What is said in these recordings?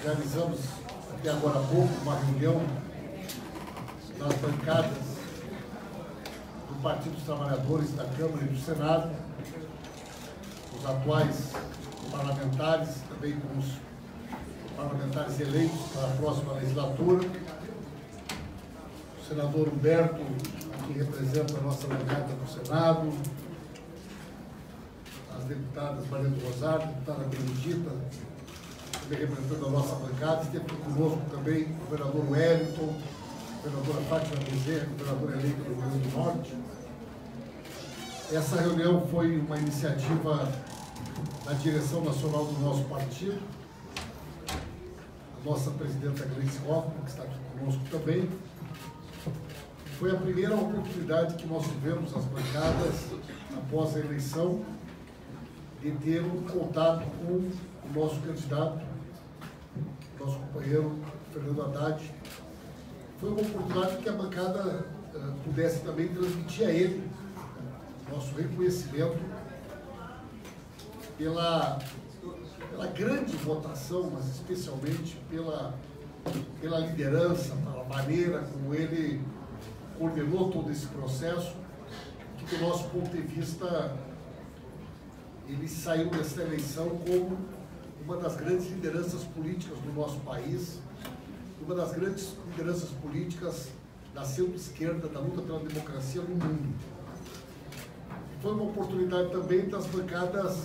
realizamos até agora há pouco uma reunião das bancadas do Partido dos Trabalhadores da Câmara e do Senado, os atuais parlamentares, também com os parlamentares eleitos para a próxima legislatura, o senador Humberto, que representa a nossa bancada no Senado, as deputadas Maria do Rosário, deputada Benedita, também representando a nossa bancada, esteve conosco também o governador Wellington, a governadora Fátima Bezerra, governadora eleita do Rio Grande do Norte. Essa reunião foi uma iniciativa da direção nacional do nosso partido, a nossa presidenta Gleice Hoffmann, que está aqui conosco também. Foi a primeira oportunidade que nós tivemos, as bancadas, após a eleição, de ter um contato com o nosso candidato, nosso companheiro Fernando Haddad. Foi uma oportunidade que a bancada pudesse também transmitir a ele nosso reconhecimento pela grande votação, mas especialmente pela liderança, pela maneira como ele coordenou todo esse processo, que do nosso ponto de vista ele saiu dessa eleição como uma das grandes lideranças políticas do nosso país, uma das grandes lideranças políticas da centro-esquerda, da luta pela democracia no mundo. Foi uma oportunidade também das bancadas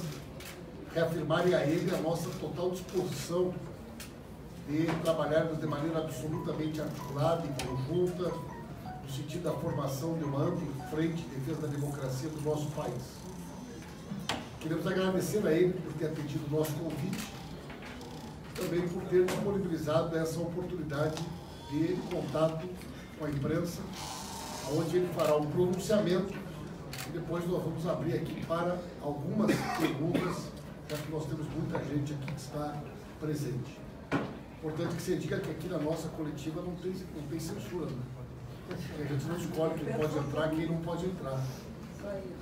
reafirmarem a ele a nossa total disposição de trabalharmos de maneira absolutamente articulada e conjunta, no sentido da formação de uma ampla frente de defesa da democracia do nosso país. Queremos agradecer a ele por ter atendido o nosso convite, também por ter disponibilizado essa oportunidade de contato com a imprensa, onde ele fará um pronunciamento e depois nós vamos abrir aqui para algumas perguntas, já que nós temos muita gente aqui que está presente. Importante que você diga que aqui na nossa coletiva não tem censura, né? A gente não escolhe quem pode entrar e quem não pode entrar.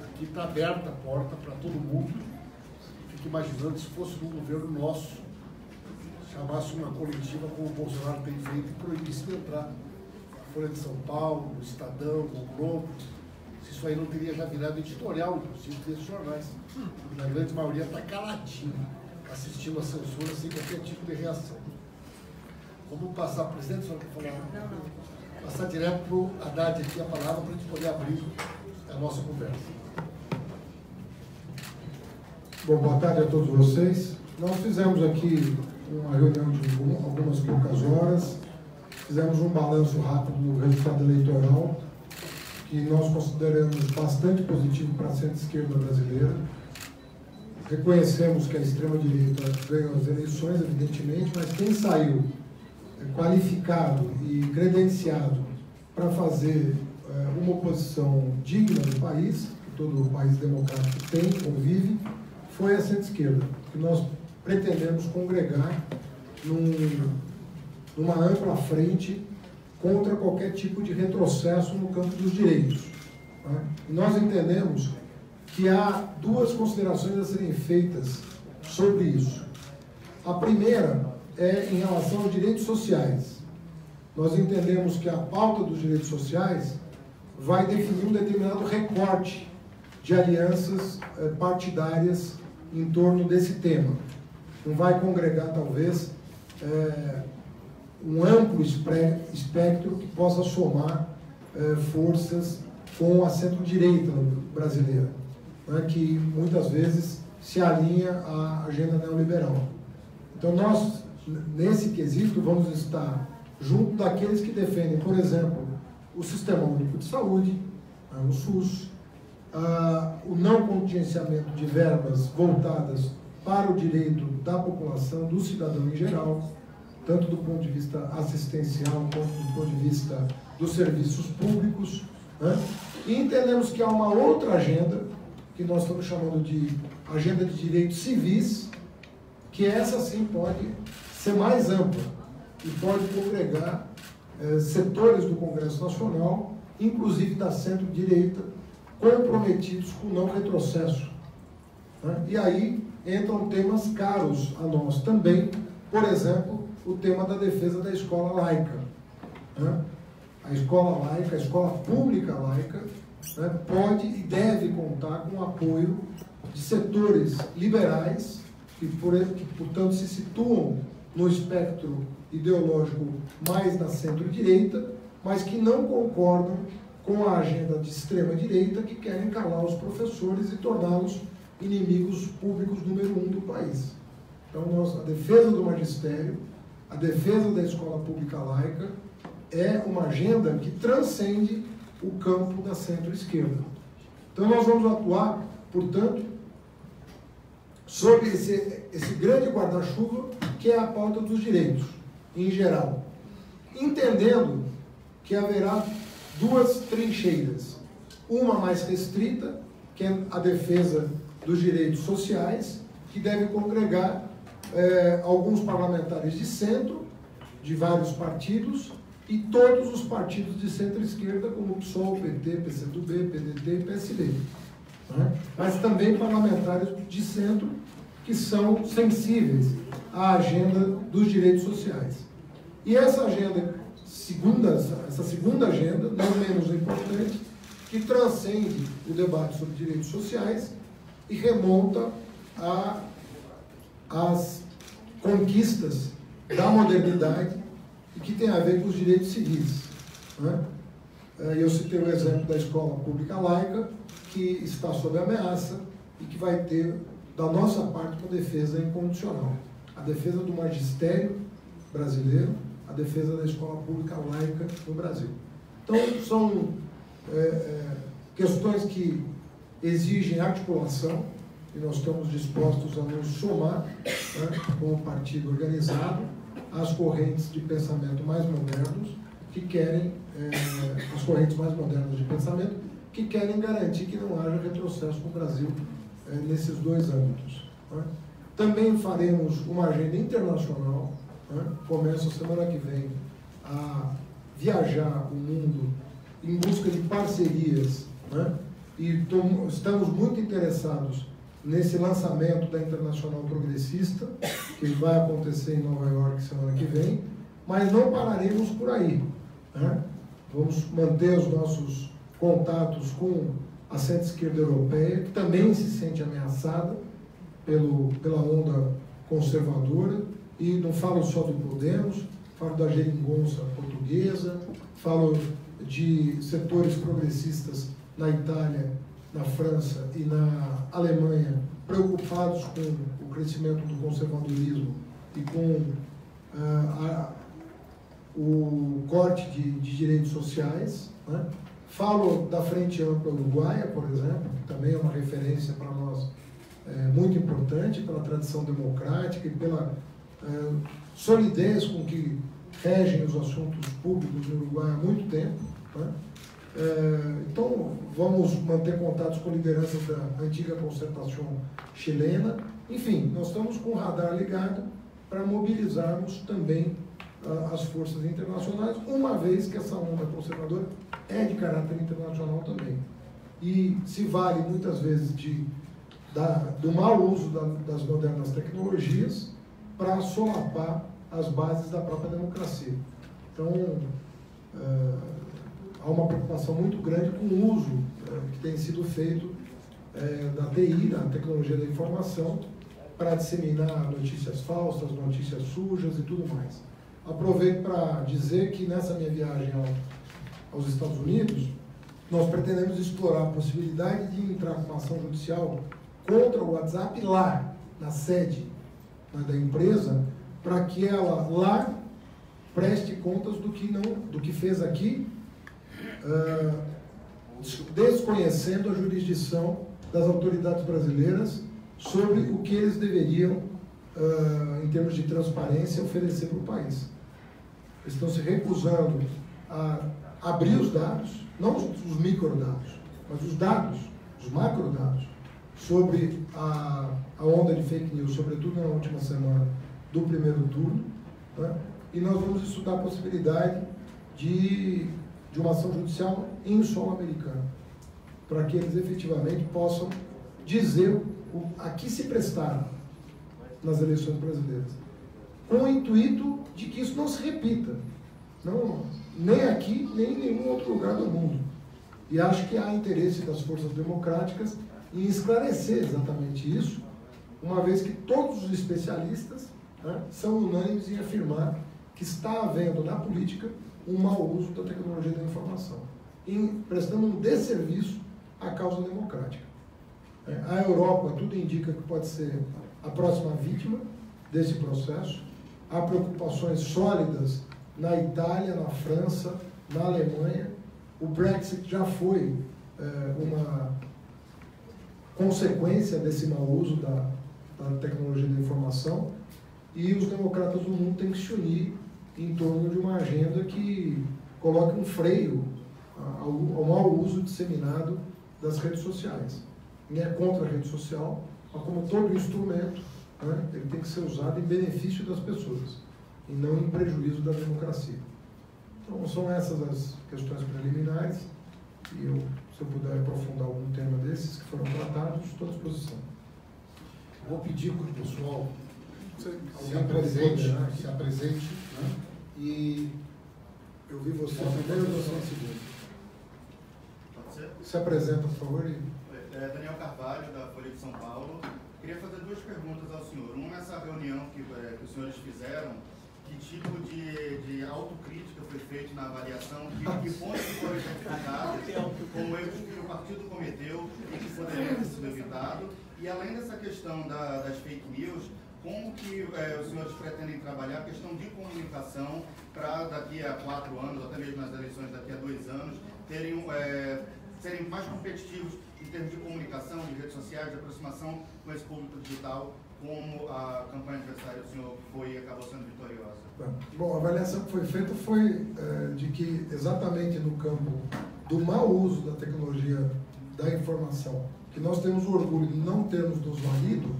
Aqui está aberta a porta para todo mundo. Fique imaginando se fosse um governo nosso, chamasse uma coletiva como o Bolsonaro tem feito e proibisse de entrar. A Folha de São Paulo, o Estadão, o Globo, se isso aí não teria já virado editorial, inclusive, desses jornais. Porque a grande maioria está caladinho, assistindo a censura sem qualquer tipo de reação. Vamos passar, presidente, a senhora quer falar? Não. Passar direto para o Haddad aqui a palavra para a gente poder abrir a nossa conversa. Bom, boa tarde a todos vocês. Nós fizemos aqui uma reunião de algumas poucas horas, fizemos um balanço rápido do resultado eleitoral, que nós consideramos bastante positivo para a centro-esquerda brasileira. Reconhecemos que a extrema-direita ganhou as eleições, evidentemente, mas quem saiu qualificado e credenciado para fazer uma oposição digna do país, que todo país democrático tem, convive, foi a centro-esquerda, que nós pretendemos congregar numa ampla frente contra qualquer tipo de retrocesso no campo dos direitos. Tá? Nós entendemos que há duas considerações a serem feitas sobre isso. A primeira é em relação aos direitos sociais. Nós entendemos que a pauta dos direitos sociais vai definir um determinado recorte de alianças partidárias em torno desse tema. Não vai congregar, talvez, um amplo espectro que possa somar forças com a centro-direita brasileira, né, que muitas vezes se alinha à agenda neoliberal. Então, nós, nesse quesito, vamos estar junto daqueles que defendem, por exemplo, o Sistema Único de Saúde, o SUS, o não contingenciamento de verbas voltadas para o direito da população, do cidadão em geral, tanto do ponto de vista assistencial quanto do ponto de vista dos serviços públicos, né? E entendemos que há uma outra agenda, que nós estamos chamando de agenda de direitos civis, que essa sim pode ser mais ampla e pode congregar setores do Congresso Nacional, inclusive da centro-direita, comprometidos com o não retrocesso. Né? E aí entram temas caros a nós também, por exemplo, o tema da defesa da escola laica, né? A escola laica, a escola pública laica, né, pode e deve contar com o apoio de setores liberais que, portanto, se situam no espectro ideológico mais na centro-direita, mas que não concordam com a agenda de extrema-direita, que querem calar os professores e torná-los inimigos públicos número 1 do país. Então, a defesa do magistério, a defesa da escola pública laica, é uma agenda que transcende o campo da centro-esquerda. Então, nós vamos atuar, portanto, sobre esse grande guarda-chuva que é a pauta dos direitos, em geral, entendendo que haverá duas trincheiras, uma mais restrita, que é a defesa dos direitos sociais, que deve congregar alguns parlamentares de centro, de vários partidos, e todos os partidos de centro-esquerda, como o PSOL, PT, PCdoB, PDT e PSB. Né? Mas também parlamentares de centro que são sensíveis à agenda dos direitos sociais. E essa agenda, essa segunda agenda, não menos importante, que transcende o debate sobre direitos sociais e remonta às conquistas da modernidade e que tem a ver com os direitos civis. Né? Eu citei o exemplo da escola pública laica, que está sob ameaça e que vai ter, da nossa parte, uma defesa incondicional. A defesa do magistério brasileiro, a defesa da escola pública laica no Brasil. Então, são questões que exigem articulação e nós estamos dispostos a nos somar, né, como partido organizado, às correntes de pensamento mais modernos que querem, as correntes mais modernas de pensamento que querem garantir que não haja retrocesso no Brasil nesses dois âmbitos. Né? Também faremos uma agenda internacional, né? Começo a semana que vem a viajar o mundo em busca de parcerias, né? E estamos muito interessados nesse lançamento da Internacional Progressista, que vai acontecer em Nova York semana que vem, mas não pararemos por aí. Né? Vamos manter os nossos contatos com a centro-esquerda europeia, que também se sente ameaçada pela onda conservadora, e não falo só do Podemos, falo da geringonça portuguesa, falo de setores progressistas na Itália, na França e na Alemanha, preocupados com o crescimento do conservadorismo e com o corte de direitos sociais. Né? Falo da Frente Ampla Uruguaia, por exemplo, que também é uma referência para nós muito importante, pela tradição democrática e pela solidez com que regem os assuntos públicos no Uruguai há muito tempo. Né? Então, vamos manter contatos com lideranças da antiga concertação chilena. Enfim, nós estamos com o radar ligado para mobilizarmos também as forças internacionais, uma vez que essa onda conservadora é de caráter internacional também. E se vale muitas vezes do mau uso das modernas tecnologias para solapar as bases da própria democracia. Então, há uma preocupação muito grande com o uso que tem sido feito da TI, da tecnologia da informação, para disseminar notícias falsas, notícias sujas e tudo mais. Aproveito para dizer que nessa minha viagem aos Estados Unidos, nós pretendemos explorar a possibilidade de entrar com uma ação judicial contra o WhatsApp lá, na sede, né, da empresa, para que ela lá preste contas do que fez aqui, desconhecendo a jurisdição das autoridades brasileiras sobre o que eles deveriam, em termos de transparência, oferecer para o país. Eles estão se recusando a abrir os dados, não os microdados, mas os dados, os macrodados, sobre a onda de fake news, sobretudo na última semana do primeiro turno, né? E nós vamos estudar a possibilidade de uma ação judicial em solo americano, para que eles efetivamente possam dizer a que se prestaram nas eleições brasileiras. com o intuito de que isso não se repita, não, nem aqui, nem em nenhum outro lugar do mundo. E acho que há interesse das forças democráticas em esclarecer exatamente isso, uma vez que todos os especialistas, né, são unânimes em afirmar que está havendo na política um mau uso da tecnologia da informação, prestando um desserviço à causa democrática. A Europa, tudo indica que pode ser a próxima vítima desse processo. Há preocupações sólidas na Itália, na França, na Alemanha. O Brexit já foi uma consequência desse mau uso da tecnologia da informação, e os democratas do mundo têm que se unir em torno de uma agenda que coloque um freio ao mau uso disseminado das redes sociais. Ninguém é contra a rede social, mas como todo instrumento, né, ele tem que ser usado em benefício das pessoas e não em prejuízo da democracia. Então, são essas as questões preliminares, e se eu puder aprofundar algum tema desses que foram tratados, estou à disposição. Vou pedir para o pessoal se apresente, né? E eu vi você primeiro ou você em segundo? Pode ser? Se apresenta, por favor. Daniel Carvalho, da Folha de São Paulo. Queria fazer duas perguntas ao senhor. Uma, nessa reunião que os senhores fizeram, que tipo de autocrítica foi feita na avaliação, que pontos foram identificados como erros que o partido cometeu e que poderiam ter sido evitados. E além dessa questão das fake news, como que os senhores pretendem trabalhar a questão de comunicação para daqui a 4 anos, até mesmo nas eleições daqui a 2 anos, serem mais competitivos em termos de comunicação, de redes sociais, de aproximação com esse público digital, como a campanha adversária do senhor acabou sendo vitoriosa? Bom, a avaliação que foi feita foi de que exatamente no campo do mau uso da tecnologia da informação, que nós temos o orgulho de não termos nos valido,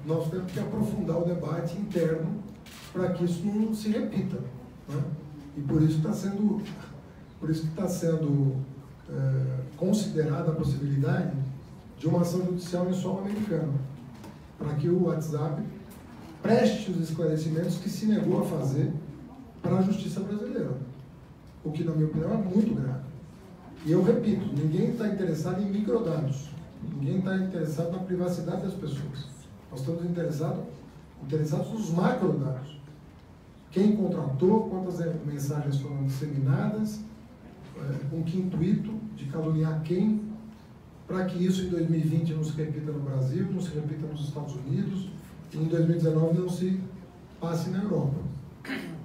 nós temos que aprofundar o debate interno para que isso não se repita, né? E por isso está sendo considerada a possibilidade de uma ação judicial em solo americano, para que o WhatsApp preste os esclarecimentos que se negou a fazer para a justiça brasileira, o que, na minha opinião, é muito grave. E eu repito, ninguém está interessado em microdados, ninguém está interessado na privacidade das pessoas. Nós estamos interessados nos macrodados. Quem contratou, quantas mensagens foram disseminadas, com que intuito de caluniar quem, para que isso em 2020 não se repita no Brasil, não se repita nos Estados Unidos, e em 2019 não se passe na Europa.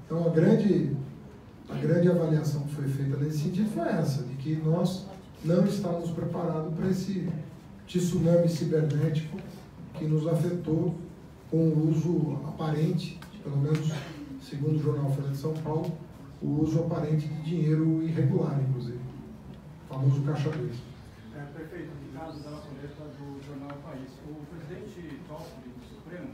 Então a grande avaliação que foi feita nesse sentido foi essa, de que nós não estávamos preparados para esse tsunami cibernético que nos afetou com o uso aparente, pelo menos segundo o jornal Folha de São Paulo, o uso aparente de dinheiro irregular, inclusive, o famoso caixa 2. Perfeito, Ricardo Dalla Coleta, do jornal O País. O presidente Toffoli do Supremo,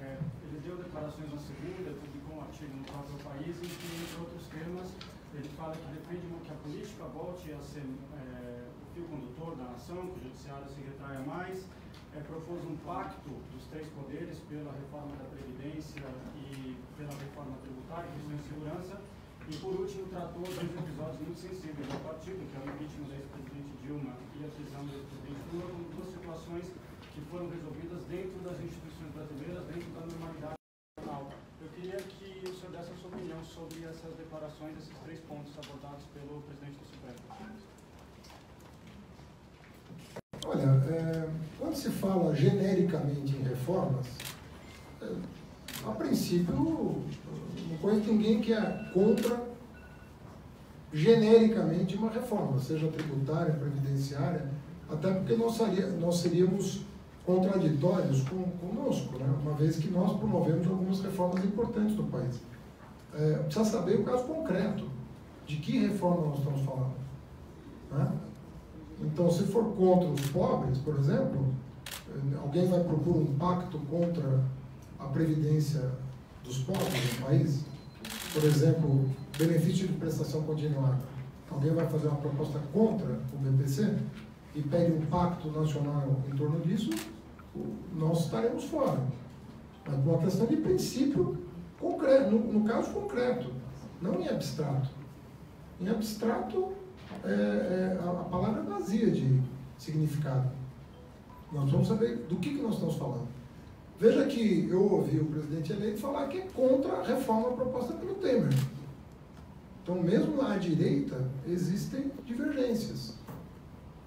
ele deu declarações na segunda, publicou um artigo no próprio País, em que, entre outros temas, ele fala que defende que a política volte a ser o fio condutor da nação, que o judiciário se retraia mais, propôs um pacto dos 3 poderes pela reforma da Previdência e pela reforma tributária, questões de segurança, e por último tratou de 2 episódios muito sensíveis ao partido, que é o impeachment da ex-presidente Dilma e a prisão do ex-presidente Lula, como 2 situações que foram resolvidas dentro das instituições brasileiras, dentro da normalidade nacional. Eu queria que o senhor desse a sua opinião sobre essas declarações, esses 3 pontos abordados pelo presidente do Supremo. Olha, quando se fala genericamente em reformas, a princípio, não conheço ninguém que é contra genericamente uma reforma, seja tributária, previdenciária, até porque nós seríamos contraditórios conosco, né? Uma vez que nós promovemos algumas reformas importantes no país. Precisa saber o caso concreto, de que reforma nós estamos falando, né? Então, se for contra os pobres, por exemplo, alguém vai propor um pacto contra a previdência dos pobres no país? Por exemplo, benefício de prestação continuada. Alguém vai fazer uma proposta contra o BPC e pede um pacto nacional em torno disso? Nós estaremos fora. Mas por uma questão de princípio, concreto, no caso concreto, não em abstrato. Em abstrato, a palavra é vazia de significado. Nós vamos saber do que nós estamos falando. Veja que eu ouvi o presidente eleito falar que é contra a reforma proposta pelo Temer. Então, mesmo à direita, existem divergências,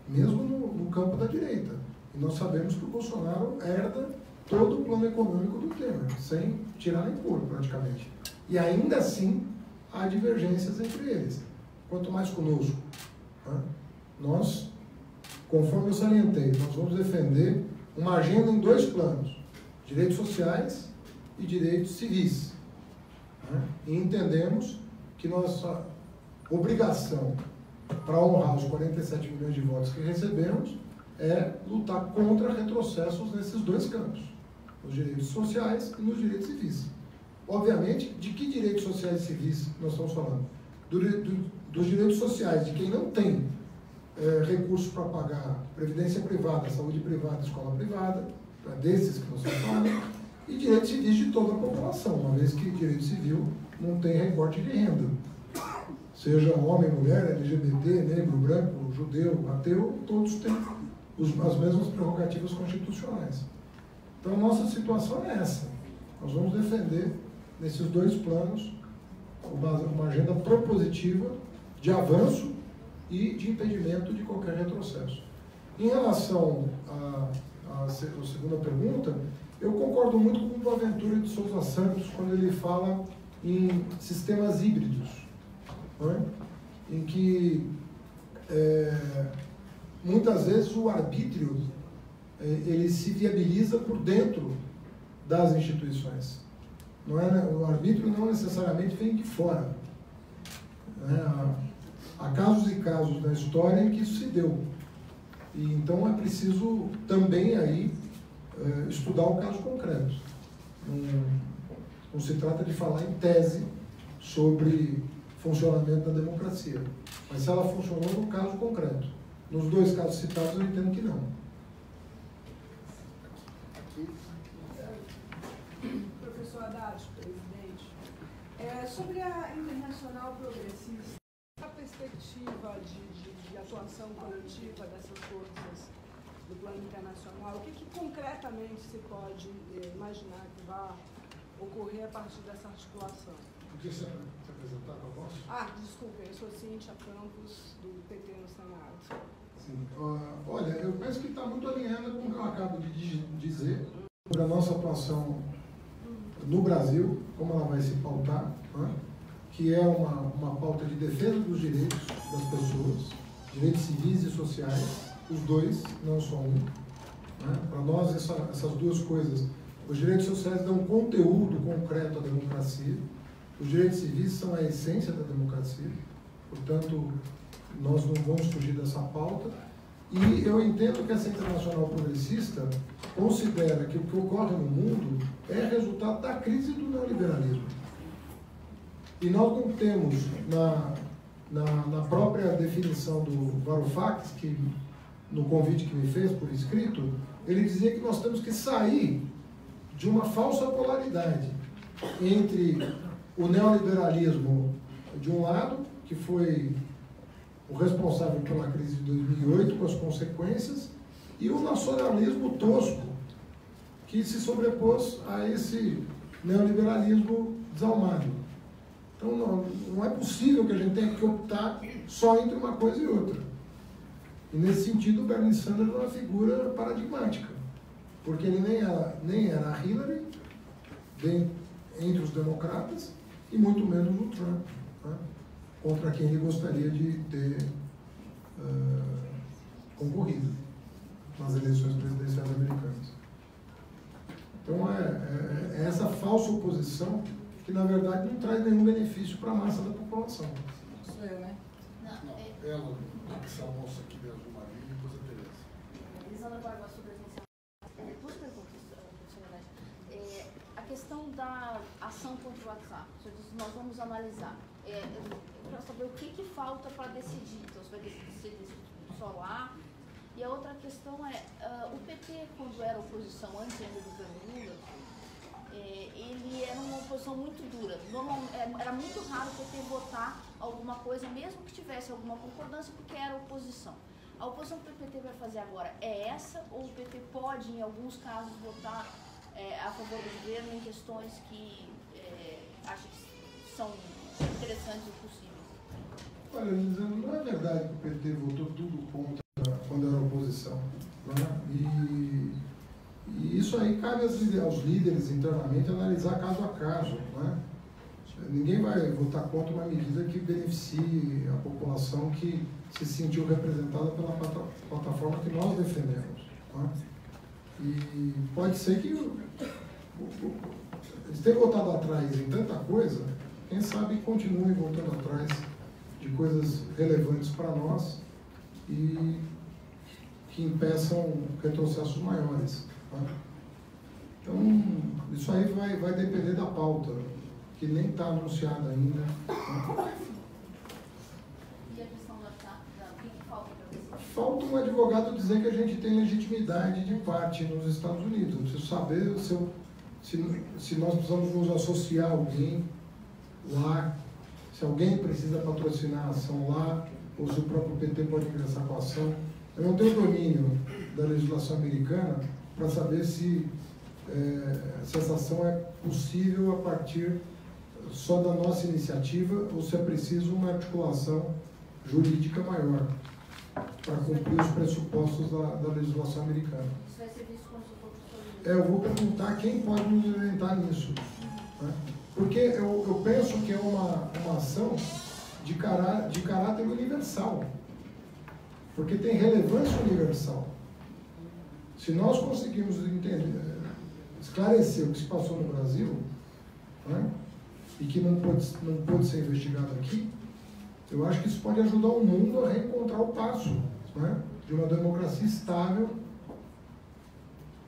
mesmo no campo da direita. E nós sabemos que o Bolsonaro herda todo o plano econômico do Temer, sem tirar nem pôr, praticamente. E ainda assim, há divergências entre eles. Quanto mais conosco. Né? Nós, conforme eu salientei, nós vamos defender uma agenda em 2 planos: direitos sociais e direitos civis. Né? E entendemos que nossa obrigação para honrar os 47 milhões de votos que recebemos é lutar contra retrocessos nesses 2 campos, nos direitos sociais e nos direitos civis. Obviamente, de que direitos sociais e civis nós estamos falando? Dos direitos sociais de quem não tem recursos para pagar previdência privada, saúde privada, escola privada, desses que nós estamos falando, e direitos civis de toda a população, uma vez que direito civil não tem recorte de renda. Seja homem, mulher, LGBT, negro, branco, judeu, ateu, todos têm as mesmas prerrogativas constitucionais. Então, nossa situação é essa. Nós vamos defender, nesses 2 planos, uma agenda propositiva de avanço e de impedimento de qualquer retrocesso. Em relação à segunda pergunta, eu concordo muito com o Boaventura de Souza Santos quando ele fala em sistemas híbridos, né? Em que muitas vezes o arbítrio ele se viabiliza por dentro das instituições. O arbítrio não necessariamente vem de fora. Há casos e casos na história em que isso se deu. E então é preciso também aí estudar o caso concreto. Não se trata de falar em tese sobre funcionamento da democracia, mas se ela funcionou no caso concreto. Nos 2 casos citados eu entendo que não. Professor Haddad, presidente, sobre a Internacional Progressista, a perspectiva de atuação coletiva dessas forças do plano internacional, o que concretamente se pode imaginar que vai ocorrer a partir dessa articulação? Podia se apresentar para nós? Desculpe, eu sou Cíntia Campos, do PT no Senado. Sim. Olha, eu penso que está muito alinhada com o que eu acabo de dizer sobre a nossa atuação no Brasil, como ela vai se pautar, né? Que é uma pauta de defesa dos direitos das pessoas, direitos civis e sociais, os 2, não só um. Né? Para nós, essas 2 coisas, os direitos sociais dão conteúdo concreto à democracia, os direitos civis são a essência da democracia, portanto, nós não vamos fugir dessa pauta. E eu entendo que essa Internacional Progressista considera que o que ocorre no mundo é resultado da crise do neoliberalismo. E nós não temos, na própria definição do Varoufakis, que no convite que me fez por escrito, ele dizia que nós temos que sair de uma falsa polaridade entre o neoliberalismo de um lado, que foi o responsável pela crise de 2008, com as consequências, e o nacionalismo tosco, que se sobrepôs a esse neoliberalismo desalmado. Então, não é possível que a gente tenha que optar só entre uma coisa e outra. E, nesse sentido, o Bernie Sanders é uma figura paradigmática, porque ele nem era a Hillary, entre os democratas, e muito menos o Trump, né? Contra quem ele gostaria de ter concorrido nas eleições presidenciais americanas. Então, é essa falsa oposição que, na verdade, não traz nenhum benefício para a massa da população. Sou eu, né? Não, ela, essa moça aqui mesmo, Maria, e depois a Tereza. Elisandra Barbosa, presidencial. 2 perguntas, professora. A questão da ação contra o WhatsApp, o senhor disse, nós vamos analisar. Eu quero saber o que falta para decidir. Então, você vai decidir só lá. E a outra questão é, o PT, quando era oposição antes ainda do governo Lula, ele era uma oposição posição muito dura. Era muito raro o PT votar alguma coisa, mesmo que tivesse alguma concordância, porque era oposição. A oposição que o PT vai fazer agora é essa, ou o PT pode, em alguns casos, votar a favor do governo em questões que acha que são interessantes e possíveis? Olha, Elisandro, não é verdade que o PT votou tudo contra quando era oposição. Né? E isso aí cabe aos líderes internamente analisar caso a caso. Né? Ninguém vai votar contra uma medida que beneficie a população que se sentiu representada pela plataforma que nós defendemos. Né? E pode ser que eles tenham voltado atrás em tanta coisa, quem sabe continuem voltando atrás de coisas relevantes para nós e que impeçam retrocessos maiores. Tá? Então, isso aí vai depender da pauta, que nem está anunciada ainda. Tá? E a questão o que falta para você? Falta um advogado dizer que a gente tem legitimidade de parte nos Estados Unidos. Eu preciso saber se nós precisamos nos associar a alguém lá, se alguém precisa patrocinar a ação lá, ou se o próprio PT pode ingressar com a ação. Eu não tenho domínio da legislação americana para saber se essa ação é possível a partir só da nossa iniciativa ou se é preciso uma articulação jurídica maior para cumprir os pressupostos da legislação americana. Isso vai ser visto como se for Eu vou perguntar quem pode nos orientar nisso. Né? Porque eu penso que é uma ação de caráter universal. Porque tem relevância universal. Se nós conseguirmos esclarecer o que se passou no Brasil, né, e que não pôde ser investigado aqui, eu acho que isso pode ajudar o mundo a reencontrar o passo, né, de uma democracia estável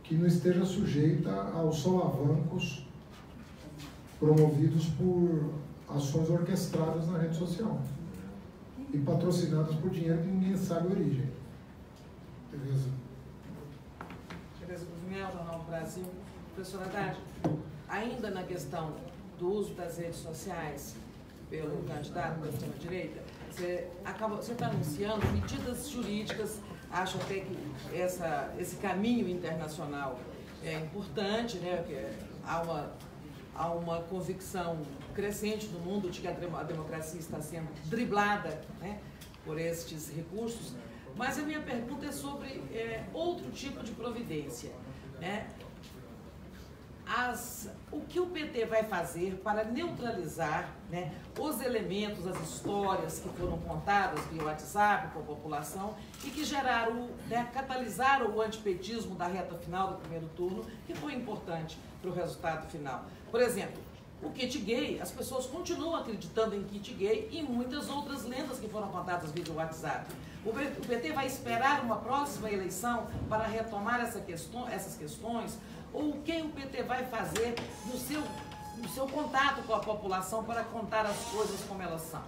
que não esteja sujeita aos solavancos promovidos por ações orquestradas na rede social e patrocinadas por dinheiro que ninguém sabe a origem. Beleza? Tereza Guzmel, Jornal do Brasil. Professora Haddad, ainda na questão do uso das redes sociais pelo candidato da extrema-direita, você está anunciando medidas jurídicas, acho até que esse caminho internacional é importante, né? Que há uma convicção crescente no mundo de que a democracia está sendo driblada, né, por estes recursos, mas a minha pergunta é sobre outro tipo de providência. Né? O que o PT vai fazer para neutralizar, né, os elementos, as histórias que foram contadas via WhatsApp com a população e que geraram, né, catalisaram o antipetismo da reta final do primeiro turno, que foi importante para o resultado final. Por exemplo, o kit gay, as pessoas continuam acreditando em kit gay e muitas outras lendas que foram contadas via WhatsApp. O PT vai esperar uma próxima eleição para retomar essas questões? Ou o que o PT vai fazer no seu contato com a população para contar as coisas como elas são?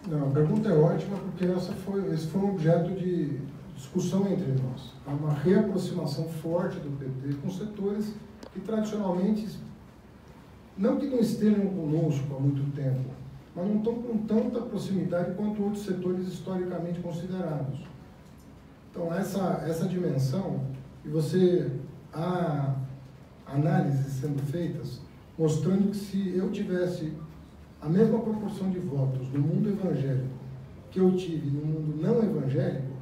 Não, a pergunta é ótima porque esse foi um objeto de discussão entre nós. Há uma reaproximação forte do PT com setores que tradicionalmente, não que não estejam conosco há muito tempo, mas não estão com tanta proximidade quanto outros setores historicamente considerados. Então, essa dimensão, e há análises sendo feitas, mostrando que se eu tivesse a mesma proporção de votos no mundo evangélico que eu tive no mundo não evangélico,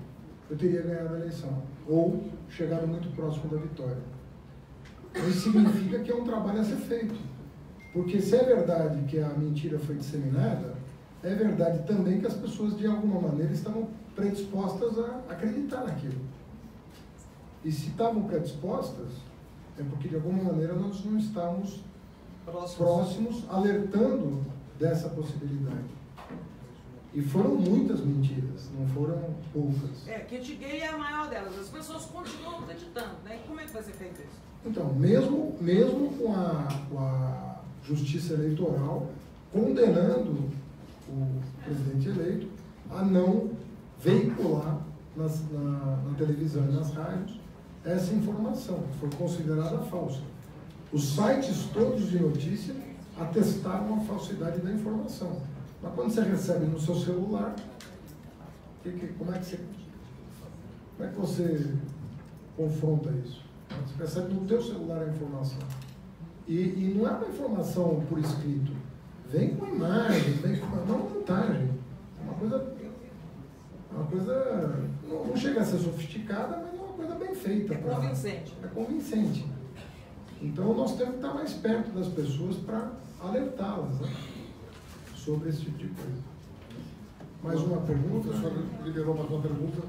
eu teria ganhado a eleição, ou chegado muito próximo da vitória. Isso significa que é um trabalho a ser feito. Porque se é verdade que a mentira foi disseminada, é verdade também que as pessoas, de alguma maneira, estavam predispostas a acreditar naquilo. E se estavam predispostas, é porque, de alguma maneira, nós não estávamos próximos alertando dessa possibilidade. E foram muitas mentiras, não foram poucas. Kit gay é a maior delas. As pessoas continuam acreditando, né? E como é que vai ser feito isso? Então, mesmo com a Justiça Eleitoral condenando o presidente eleito a não veicular na televisão e nas rádios essa informação, que foi considerada falsa. Os sites todos de notícia atestar uma falsidade da informação. Mas quando você recebe no seu celular, como é que você confronta isso? Você recebe no teu celular a informação. E não é uma informação por escrito. Vem com imagem, vem com uma montagem. Uma coisa não chega a ser sofisticada, mas é uma coisa bem feita. É convincente. É convincente. Então nós temos que estar mais perto das pessoas para alertá-las, né, sobre esse tipo de coisa. Mais uma pergunta? O senhor liberou mais uma pergunta?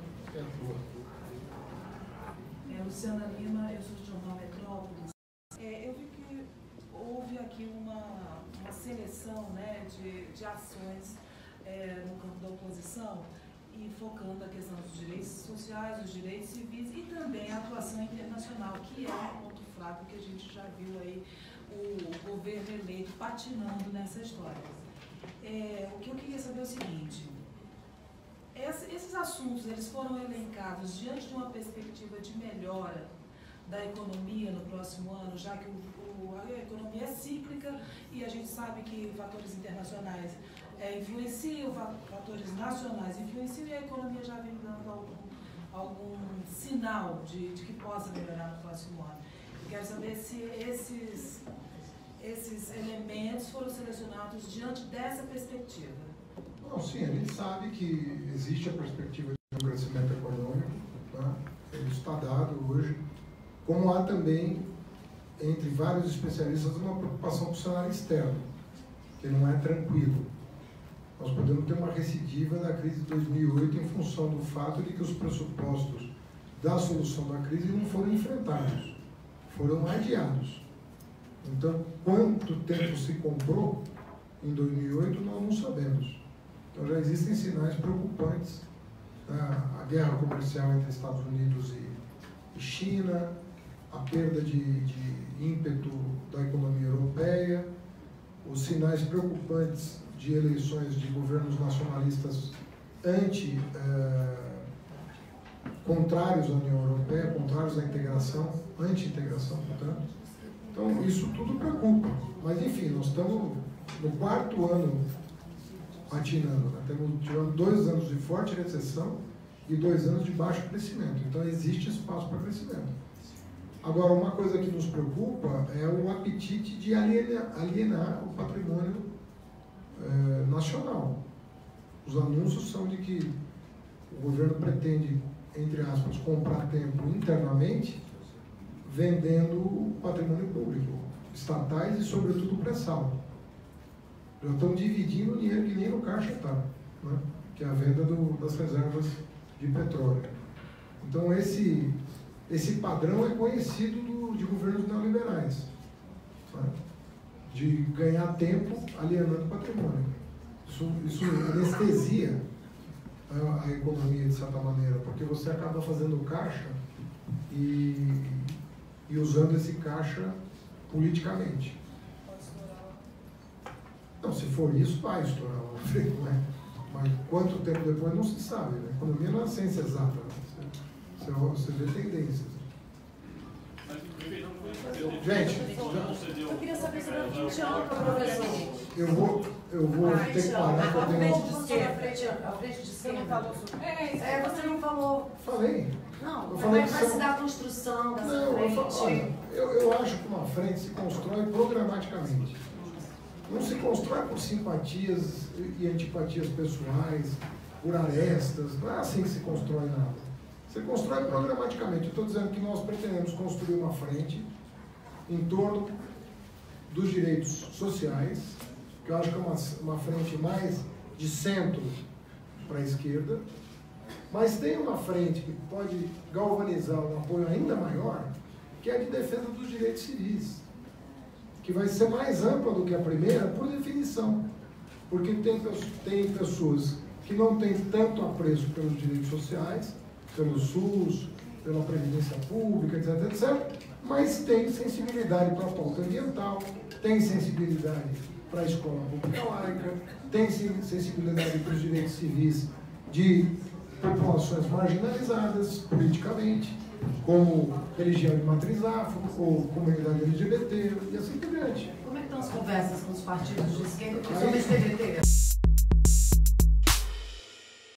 Luciana Lima, eu sou do Jornal Metrópolis. Eu vi que houve aqui uma seleção, né, de ações no campo da oposição, e focando a questão dos direitos sociais, dos direitos civis e também a atuação internacional, que é um ponto fraco que a gente já viu aí o governo eleito patinando nessa história. O que eu queria saber é o seguinte: esses assuntos, eles foram elencados diante de uma perspectiva de melhora da economia no próximo ano, já que a economia é cíclica e a gente sabe que fatores internacionais influenciam, fatores nacionais influenciam, e a economia já vem dando algum sinal de que possa melhorar no próximo ano. Eu quero saber se esses elementos foram selecionados diante dessa perspectiva. Não, sim, a gente sabe que existe a perspectiva de um crescimento econômico, tá? Ele está dado hoje, como há também, entre vários especialistas, uma preocupação com o cenário externo, que não é tranquilo. Nós podemos ter uma recidiva da crise de 2008 em função do fato de que os pressupostos da solução da crise não foram enfrentados, foram adiados. Então, quanto tempo se comprou em 2008, nós não sabemos. Então, já existem sinais preocupantes. A guerra comercial entre Estados Unidos e China, a perda de ímpeto da economia europeia, os sinais preocupantes de eleições de governos nacionalistas contrários à União Europeia, contrários à integração, anti-integração, portanto. Então, isso tudo preocupa. Mas, enfim, nós estamos no 4º ano patinando, né? Tivemos 2 anos de forte recessão e 2 anos de baixo crescimento. Então, existe espaço para crescimento. Agora, uma coisa que nos preocupa é o apetite de alienar o patrimônio nacional. Os anúncios são de que o governo pretende, entre aspas, comprar tempo internamente, vendendo o patrimônio público, estatais e, sobretudo, pré-sal. Já estão dividindo o dinheiro que nem no caixa está, né? Que é a venda das reservas de petróleo. Então, esse padrão é conhecido de governos neoliberais, sabe? De ganhar tempo alienando o patrimônio. Isso anestesia a economia, de certa maneira, porque você acaba fazendo caixa e usando esse caixa politicamente. Pode estourar. Não, se for isso, vai estourar lá na frente, né? Mas quanto tempo depois não se sabe, né? A economia não é ciência exata, né? Você vê tendências. Gente, eu queria saber sobre a 20 anos, professor. eu vou ter que parar para ter A frente de esquerda. Você não falou. Falei. Não, eu falei falei que da construção dessa frente. Olha, eu acho que uma frente se constrói programaticamente. Não se constrói por simpatias e antipatias pessoais, por arestas. Não é assim que se constrói nada. Você constrói programaticamente. Eu estou dizendo que nós pretendemos construir uma frente em torno dos direitos sociais, que eu acho que é uma frente mais de centro para a esquerda, mas tem uma frente que pode galvanizar um apoio ainda maior, que é a de defesa dos direitos civis, que vai ser mais ampla do que a primeira, por definição, porque tem pessoas que não têm tanto apreço pelos direitos sociais, pelo SUS, pela Previdência Pública, etc., etc., mas tem sensibilidade para a pauta ambiental, tem sensibilidade para a escola pública laica, tem sensibilidade para os direitos civis de populações marginalizadas politicamente, como religião de matriz afro, ou comunidade LGBT, e assim por diante. Como é que estão as conversas com os partidos de esquerda, principalmente PDT.